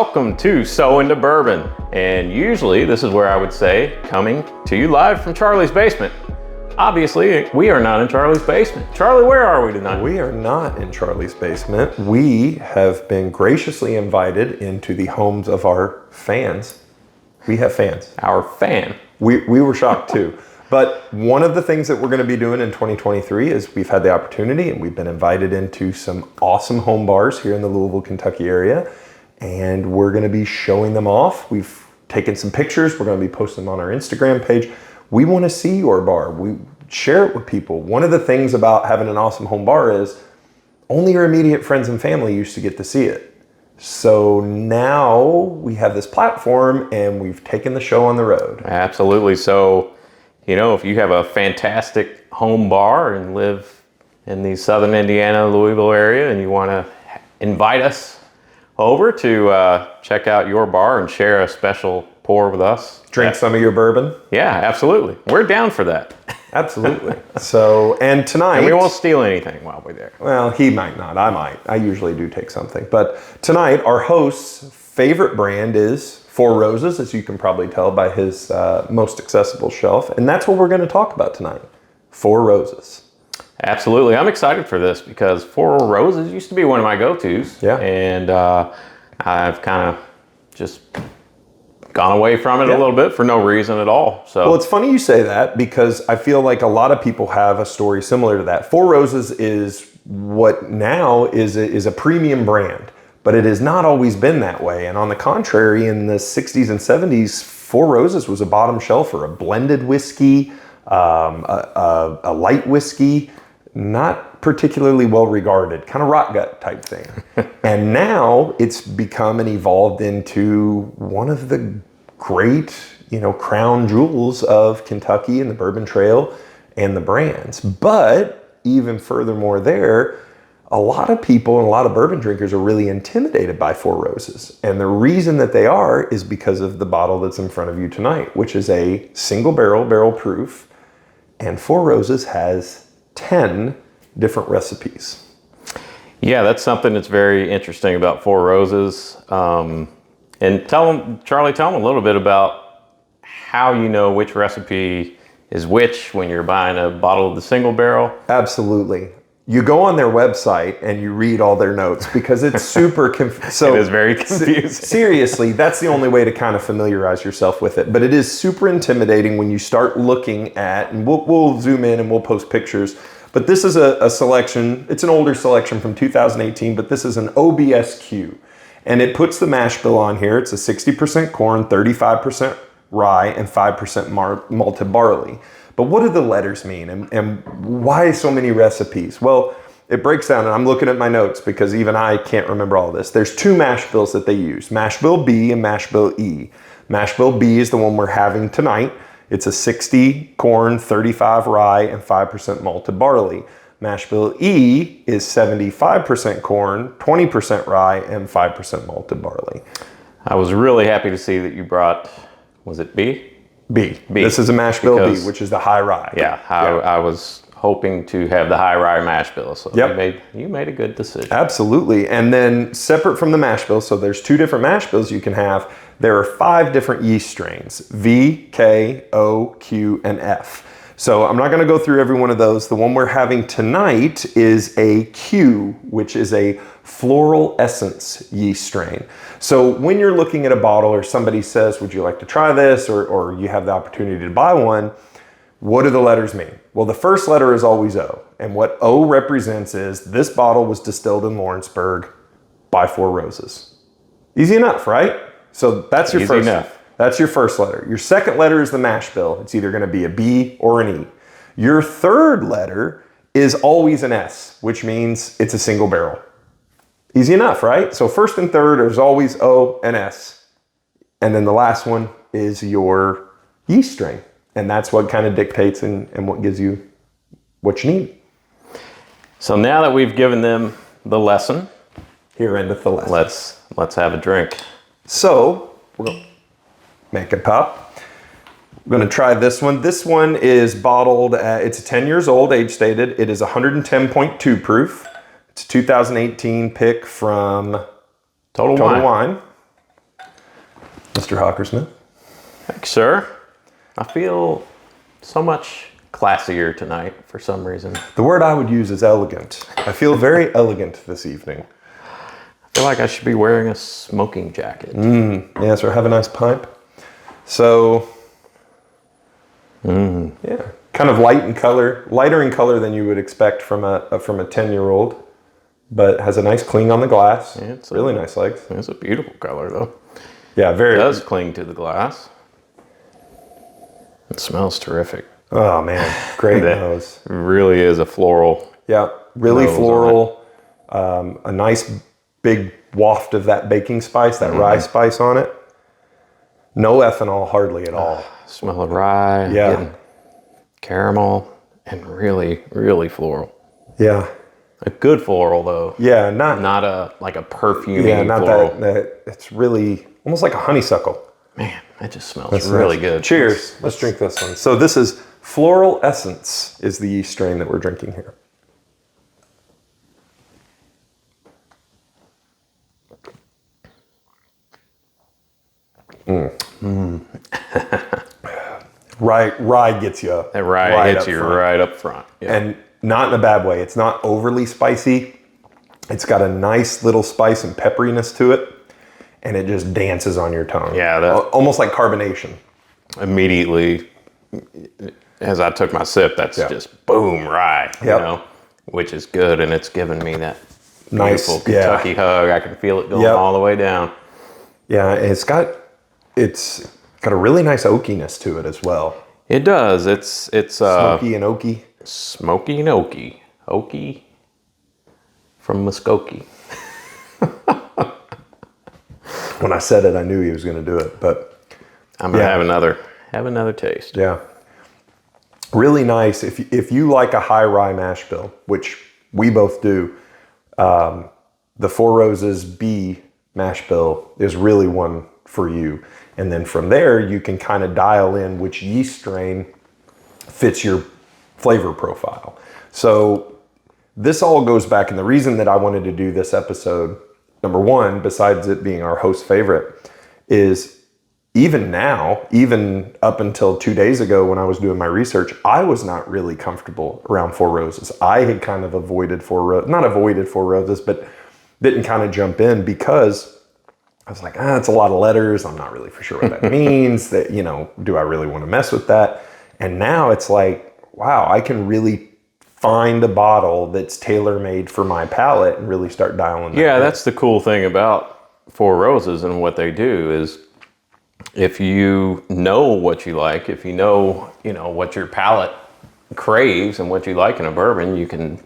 welcome to So Into Bourbon. And usually this is where I would say, coming to you live from Charlie's basement. Obviously, we are not in Charlie's basement. Charlie, where are we tonight? We are not in Charlie's basement. We have been graciously invited into the homes of our fans. We have fans. Our fan. We were shocked too. But one of the things that we're going to be doing in 2023 is we've had the opportunity and we've been invited into some awesome home bars here in the Louisville, Kentucky area. And we're going to be showing them off. We've taken some pictures. We're going to be posting them on our Instagram page. We want to see your bar. We share it with people. One of the things about having an awesome home bar is only your immediate friends and family used to get to see it. So now we have this platform and we've taken the show on the road. Absolutely. So, you know, if you have a fantastic home bar and live in the southern Indiana, Louisville area, and you want to invite us over to check out your bar and share a special pour with us. Drink some of your bourbon. Yeah, absolutely. We're down for that. Absolutely. So, and tonight... And we won't steal anything while we're there. Well, he might not. I might. I usually do take something. But tonight, our host's favorite brand is Four Roses, as you can probably tell by his most accessible shelf. And that's what we're going to talk about tonight. Four Roses. Absolutely. I'm excited for this because Four Roses used to be one of my go-tos. Yeah. And I've kind of just gone away from it a little bit for no reason at all. So, well, it's funny you say that because I feel like a lot of people have a story similar to that. Four Roses is what now is a premium brand, but it has not always been that way. And on the contrary, in the 60s and 70s, Four Roses was a bottom shelfer, a blended whiskey, a light whiskey, not particularly well regarded, kind of rot gut type thing. And now it's become and evolved into one of the great, crown jewels of Kentucky and the Bourbon Trail and the brands. But even furthermore there, a lot of people and a lot of bourbon drinkers are really intimidated by Four Roses. And the reason that they are is because of the bottle that's in front of you tonight, which is a single barrel proof. And Four Roses has 10 different recipes. yeah, that's something that's very interesting about Four Roses. And Charlie, tell them a little bit about how you know which recipe is which when you're buying a bottle of the single barrel. Absolutely. You go on their website and you read all their notes because it's super So it is very confusing. Seriously, that's the only way to kind of familiarize yourself with it. But it is super intimidating when you start looking at, and we'll zoom in and we'll post pictures. But this is a selection. It's an older selection from 2018, but this is an OBSQ. And it puts the mash bill on here. It's a 60% corn, 35% rye, and 5% malted barley. But what do the letters mean and why so many recipes? Well, it breaks down, and I'm looking at my notes because even I can't remember all this. There's two mash bills that they use, mash bill B and mash bill E. Mash bill B is the one we're having tonight. It's a 60 corn, 35 rye, and 5% malted barley. Mash bill E is 75% corn, 20% rye, and 5% malted barley. I was really happy to see that you brought, was it B? B. This is a mash bill B, which is the high rye. Yeah, I was hoping to have the high rye mash bill, so you made a good decision. Absolutely. And then separate from the mash bill, so there's two different mash bills you can have. There are 5 different yeast strains, V, K, O, Q, and F. So I'm not going to go through every one of those. The one we're having tonight is a Q, which is a floral essence yeast strain. So when you're looking at a bottle or somebody says, would you like to try this? Or you have the opportunity to buy one, what do the letters mean? Well, the first letter is always O. And what O represents is this bottle was distilled in Lawrenceburg by Four Roses. Easy enough, right? So that's your first. That's your first letter. Your second letter is the mash bill. It's either going to be a B or an E. Your third letter is always an S, which means it's a single barrel. Easy enough, right? So first and third is always O and S. And then the last one is your yeast strain. And that's what kind of dictates and what gives you what you need. So now that we've given them the lesson, here endeth the lesson. Let's have a drink. So we're going to make it pop. We're going to try this one. This one is bottled, it's 10 years old, age stated. It is 110.2 proof. It's a 2018 pick from Total Wine. Mr. Hockersmith. Thanks, sir. I feel so much classier tonight for some reason. The word I would use is elegant. I feel very elegant this evening. I feel like I should be wearing a smoking jacket. Yeah, so have a nice pipe. So, yeah, kind of lighter in color than you would expect from a 10-year-old, but has a nice cling on the glass. Yeah, it's really nice legs. It's a beautiful color, though. Yeah, very. It does cling to the glass. It smells terrific. Oh man, great nose. Really is a floral. Yeah, really floral. A nice big waft of that baking spice, that rye spice on it. No ethanol, hardly at all. Smell of rye. Yeah. Caramel and really, really floral. Yeah. A good floral though. Yeah, not a like a perfume. Yeah, not floral. that. It's really almost like a honeysuckle. Man, it just smells really good. Cheers. Let's drink this one. So this is Floral Essence is the yeast strain that we're drinking here. Rye gets you. That rye hits you right up front. Yeah. And not in a bad way. It's not overly spicy. It's got a nice little spice and pepperiness to it. And it just dances on your tongue. Yeah. Almost like carbonation. Immediately, as I took my sip, that's just boom, rye. You know, which is good. And it's giving me that beautiful Kentucky hug. I can feel it going all the way down. Yeah, it's got a really nice oakiness to it as well. It does. It's smoky and oaky. Smoky and oaky. Oaky from Muskokie. When I said it, I knew he was going to do it, but I'm gonna have another taste. Yeah, really nice. If you like a high rye mash bill, which we both do, the Four Roses B mash bill is really one for you. And then from there, you can kind of dial in which yeast strain fits your flavor profile. So this all goes back, and the reason that I wanted to do this episode, number one, besides it being our host favorite, is even now, even up until 2 days ago when I was doing my research, I was not really comfortable around Four Roses. I had kind of avoided not avoided Four Roses, but didn't kind of jump in because I was like, it's a lot of letters. I'm not really for sure what that means. That, do I really want to mess with that? And now it's like, wow, I can really find a bottle that's tailor-made for my palate and really start dialing that in. That's the cool thing about Four Roses and what they do is if you know what you like, if you know what your palate craves and what you like in a bourbon, you can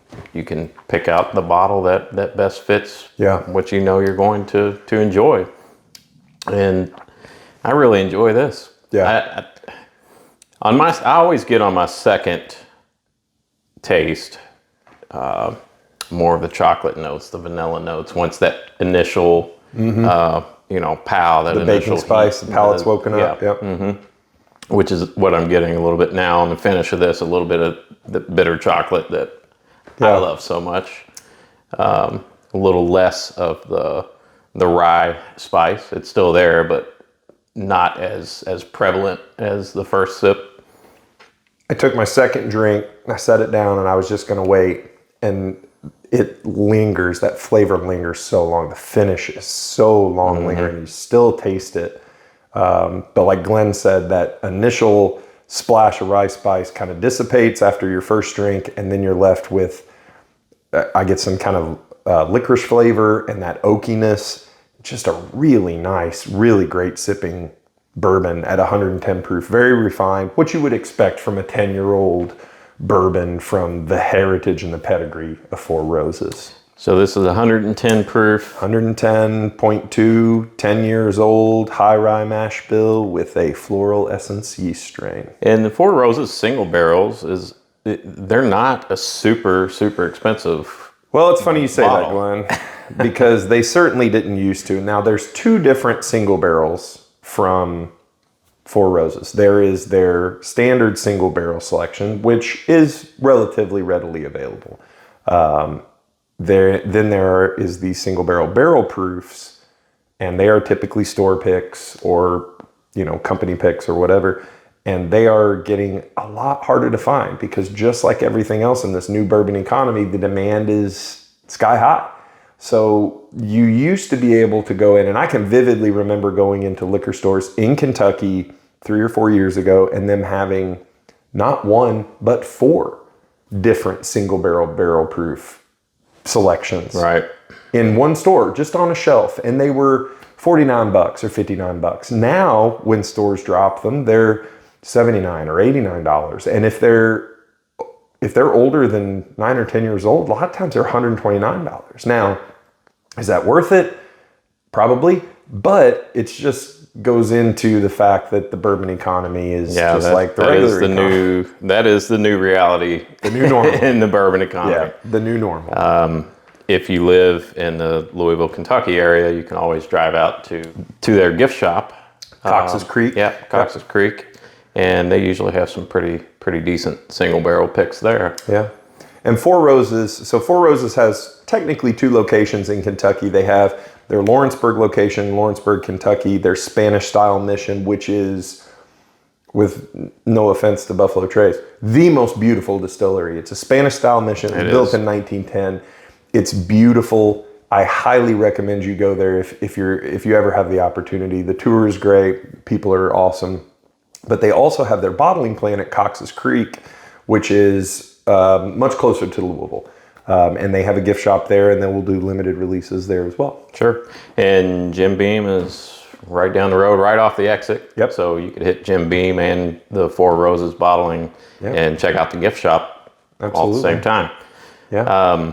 pick out the bottle that best fits what you're going to enjoy. And I really enjoy this. I always get on my second taste more of the chocolate notes, the vanilla notes, once that initial pow, that the initial baking spice, the palate's woken up. Which is what I'm getting a little bit now. On the finish of this, a little bit of the bitter chocolate that I love so much. A little less of the rye spice. It's still there, but not as prevalent as the first sip. I took my second drink, I set it down, and I was just going to wait. And it lingers, that flavor lingers so long. The finish is so long lingering. You still taste it. But like Glenn said, that initial splash of rye spice kind of dissipates after your first drink, and then you're left with, I get some kind of licorice flavor and that oakiness. Just a really nice, really great sipping bourbon at 110 proof, very refined, what you would expect from a 10-year-old bourbon from the heritage and the pedigree of Four Roses. So this is 110 proof. 110.2, 10 years old, high rye mash bill with a floral essence yeast strain. And the Four Roses single barrels, they're not a super, super expensive Well, it's funny you say bottle. that, Glenn, because they certainly didn't used to. Now, there's two different single barrels from Four Roses. There is their standard single barrel selection, which is relatively readily available. Then there is the single barrel proofs, and they are typically store picks or, company picks or whatever. And they are getting a lot harder to find because just like everything else in this new bourbon economy, the demand is sky high. So you used to be able to go in, and I can vividly remember going into liquor stores in Kentucky 3 or 4 years ago and them having not one, but 4 different single barrel proof selections. Right. In one store, just on a shelf. And they were $49 or $59. Now, when stores drop them, they're $79 or $89. And if they're older than 9 or 10 years old, a lot of times they're $129. Now, is that worth it? Probably, but it just goes into the fact that the bourbon economy is like the regular economy. That is the new reality. The new normal. In the bourbon economy. Yeah, the new normal. If you live in the Louisville, Kentucky area, you can always drive out to their gift shop. Cox's Creek. Yeah, Cox's Creek. And they usually have some pretty decent single barrel picks there. Yeah. And Four Roses, so Four Roses has technically 2 locations in Kentucky. They have their Lawrenceburg location, Lawrenceburg, Kentucky, their Spanish style mission, which is, with no offense to Buffalo Trace, the most beautiful distillery. It's a Spanish style mission. It was built in 1910. It's beautiful. I highly recommend you go there if you ever have the opportunity. The tour is great. People are awesome. But they also have their bottling plant at Cox's Creek, which is much closer to Louisville. And they have a gift shop there, and then we'll do limited releases there as well. Sure. And Jim Beam is right down the road, right off the exit. Yep. So you could hit Jim Beam and the Four Roses bottling and check out the gift shop all at the same time. Yeah.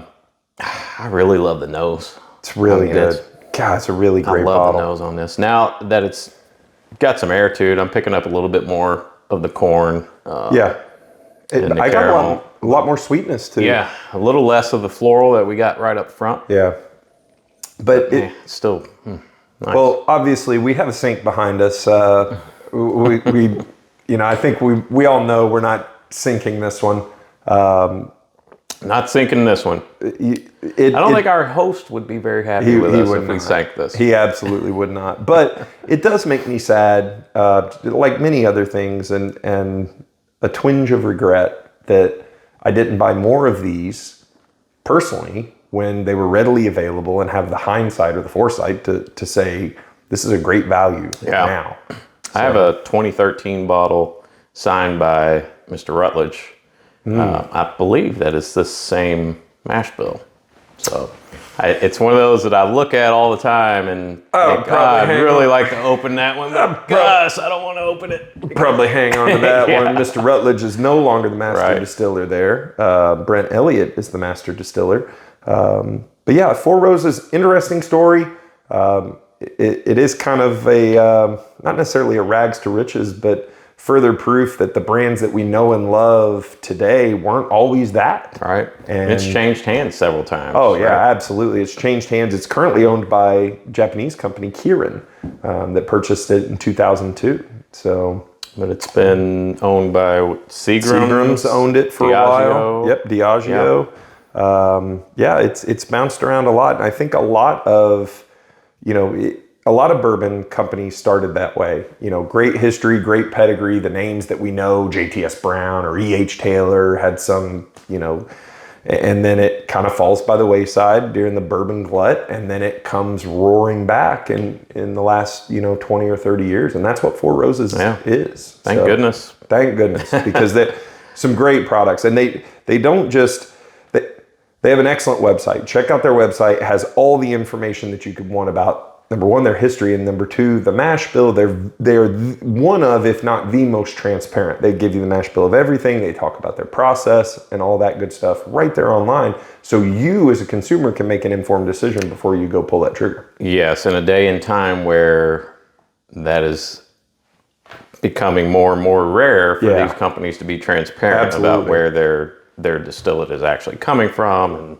I really love the nose. It's really good. God, it's a really great bottle. I love the nose on this. Now that it's got some air to it, I'm picking up a little bit more of the corn. I got a lot more sweetness too. Yeah, a little less of the floral that we got right up front. Yeah. But it's still nice. Well, obviously we have a sink behind us. I think we all know we're not sinking this one. Not sinking this one. I don't think our host would be very happy with us if we sank this. He absolutely would not. But it does make me sad, like many other things, and a twinge of regret that I didn't buy more of these personally when they were readily available and have the hindsight or the foresight to say this is a great value now. So. I have a 2013 bottle signed by Mr. Rutledge. I believe that it's the same mash bill. So it's one of those that I look at all the time and think, I'd really like to open that one, but gosh, I don't want to open it. Probably hang on to that one. Mr. Rutledge is no longer the master distiller there. Brent Elliott is the master distiller. But yeah, Four Roses, interesting story. It is kind of not necessarily a rags to riches, but further proof that the brands that we know and love today weren't always that. Right. And it's changed hands several times. Oh, yeah, absolutely. It's changed hands. It's currently owned by a Japanese company, Kirin, that purchased it in 2002. So, but it's been owned by Seagram's. Seagram's owned it for a while. Yep, Diageo. Yep. It's bounced around a lot. And I think a lot of bourbon companies started that way. Great history, great pedigree. The names that we know, JTS Brown or E.H. Taylor, had some, and then it kind of falls by the wayside during the bourbon glut, and then it comes roaring back in the last 20 or 30 years, and that's what Four Roses is. Thank goodness, because they some great products, and they don't just. They have an excellent website. Check out their website. It has all the information that you could want about, number one, their history, and number two, the mash bill. They're one of, if not the most transparent. They give you the mash bill of everything. They talk about their process and all that good stuff right there online. So you as a consumer can make an informed decision before you go pull that trigger. Yes, in a day and time where that is becoming more and more rare for these companies to be transparent about where their distillate is actually coming from and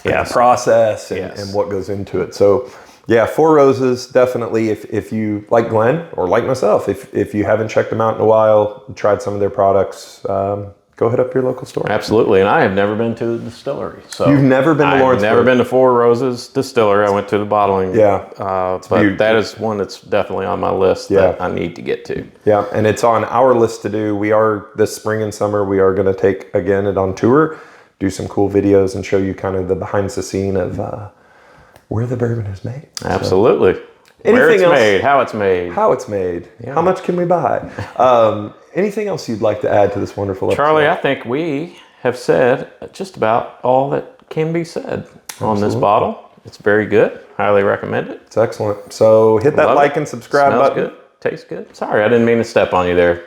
the process and what goes into it. So yeah, Four Roses, definitely. If you like Glenn or like myself, if you haven't checked them out in a while, tried some of their products, go hit up your local store. Absolutely, and I have never been to the distillery. So You've never been to Lawrenceburg? I've never been to Four Roses Distillery. I went to the bottling. Yeah. But that is one that's definitely on my list that I need to get to. Yeah, and it's on our list to do. We are, this spring and summer, we are going to take, again, it on tour, do some cool videos and show you kind of the behind the scene of where the bourbon is made. Absolutely. So, where it's else, made, how it's made. How it's made. Yeah. How much can we buy? Anything else you'd like to add to this wonderful episode? Charlie, I think we have said just about all that can be said on this bottle. It's very good. Highly recommend it. It's excellent. So hit that like and subscribe Smells button. Good. Tastes good. Sorry, I didn't mean to step on you there.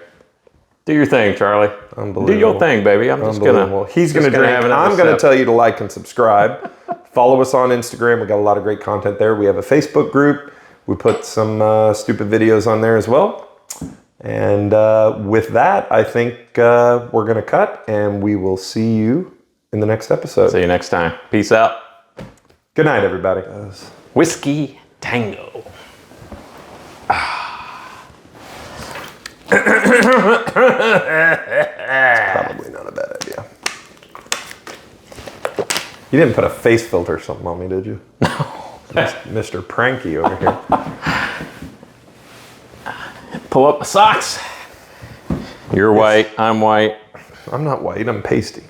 Do your thing, Charlie. Unbelievable. Do your thing, baby. I'm just gonna. He's gonna drink. I'm gonna tell you to like and subscribe. Follow us on Instagram. We got a lot of great content there. We have a Facebook group. We put some stupid videos on there as well. And with that, I think we're going to cut, and we will see you in the next episode. See you next time. Peace out. Good night, everybody. Whiskey Tango. Probably not a bad idea. You didn't put a face filter or something on me, did you? No. Mr. Pranky over here. Pull up the socks. You're white, I'm white. I'm not white, I'm pasty.